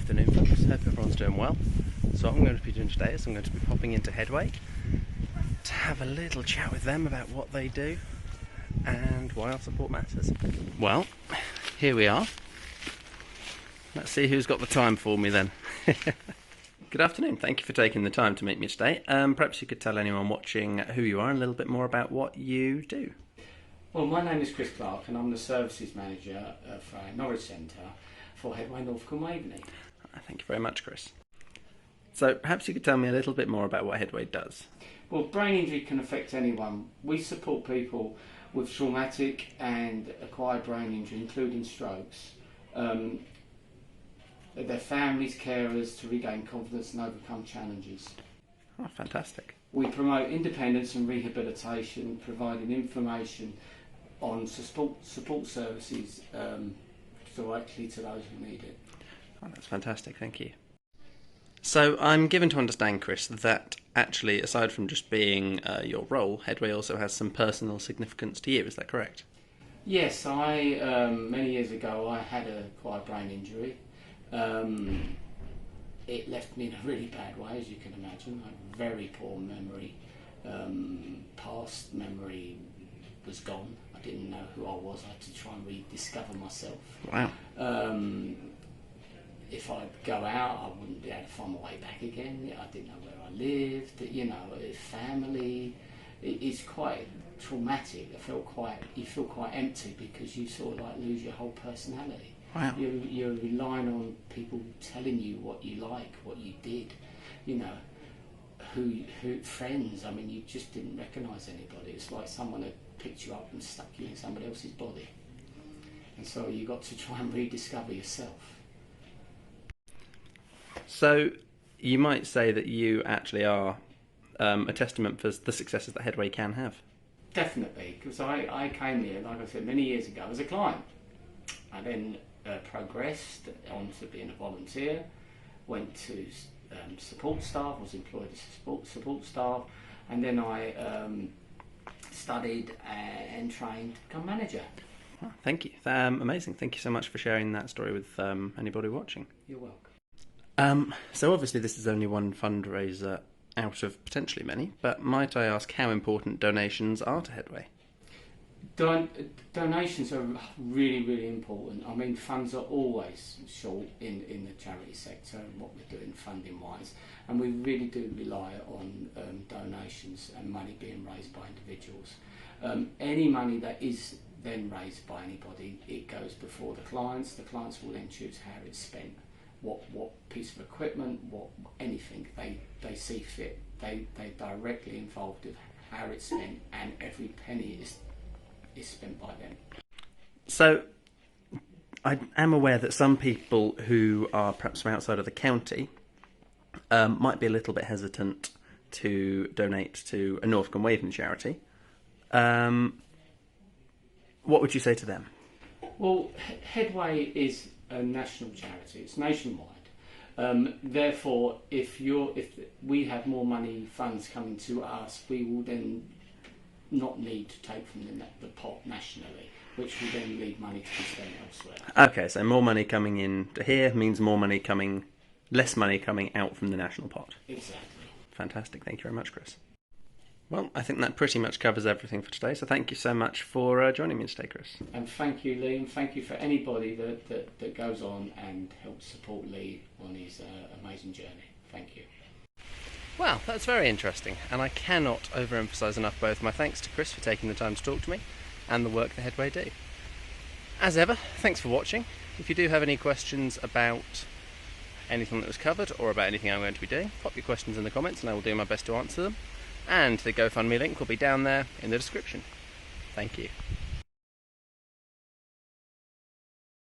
afternoon, folks. Hope everyone's doing well. So what I'm going to be doing today is I'm going to be popping into Headway to have a little chat with them about what they do and why our support matters. Well, here we are. Let's see who's got the time for me then. Good afternoon. Thank you for taking the time to meet me today. Perhaps you could tell anyone watching who you are and a little bit more about what you do. Well, my name is Chris Clark and I'm the Services Manager for Norwich Centre for Headway, Norfolk and Waveney. Thank you very much, Chris. So perhaps you could tell me a little bit more about what Headway does. Well, brain injury can affect anyone. We support people with traumatic and acquired brain injury, including strokes, their families, carers, to regain confidence and overcome challenges. Oh, fantastic. We promote independence and rehabilitation, providing information on support services directly to those who need it. Oh, that's fantastic, thank you. So I'm given to understand, Chris, that actually, aside from just being your role, Headway also has some personal significance to you, is that correct? Yes, many years ago I had a acquired brain injury. It left me in a really bad way, as you can imagine. I had very poor memory. Past memory was gone. I didn't know who I was. I had to try and rediscover myself. Wow. If I'd go out, I wouldn't be able to find my way back again. I didn't know where I lived. Family. It's quite traumatic. You feel quite empty because you sort of like lose your whole personality. Wow. You're relying on people telling you what you like, what you did, who friends. I mean, you just didn't recognise anybody. It's like someone had picked you up and stuck you in somebody else's body, and so you got to try and rediscover yourself. So you might say that you actually are a testament for the successes that Headway can have. Definitely, because I came here, like I said, many years ago as a client. I then progressed on to being a volunteer, went to support staff, was employed as support staff, and then I studied and trained to become manager. Oh, thank you. Amazing. Thank you so much for sharing that story with anybody watching. You're welcome. So obviously this is only one fundraiser out of potentially many, but might I ask how important donations are to Headway? Donations are really, really important. I mean, funds are always short in the charity sector and what we're doing funding-wise, and we really do rely on donations and money being raised by individuals. Any money that is then raised by anybody, it goes before the clients. The clients will then choose how it's spent. What piece of equipment, anything they see fit. They're directly involved with how it's spent, and every penny is spent by them. So I am aware that some people who are perhaps from outside of the county might be a little bit hesitant to donate to a Norfolk and Waveney charity. What would you say to them? Well, Headway is a national charity. It's nationwide. Therefore, if we have more funds coming to us, we will then not need to take from the pot nationally, which will then leave money to be spent elsewhere. Okay, so more money coming in to here means less money coming out from the national pot. Exactly. Fantastic. Thank you very much, Chris. Well, I think that pretty much covers everything for today, so thank you so much for joining me today, Chris. And thank you, Lee, and thank you for anybody that goes on and helps support Lee on his amazing journey. Thank you. Well, that's very interesting, and I cannot overemphasise enough both my thanks to Chris for taking the time to talk to me and the work that Headway do. As ever, thanks for watching. If you do have any questions about anything that was covered or about anything I'm going to be doing, pop your questions in the comments and I will do my best to answer them. And the GoFundMe link will be down there in the description. Thank you.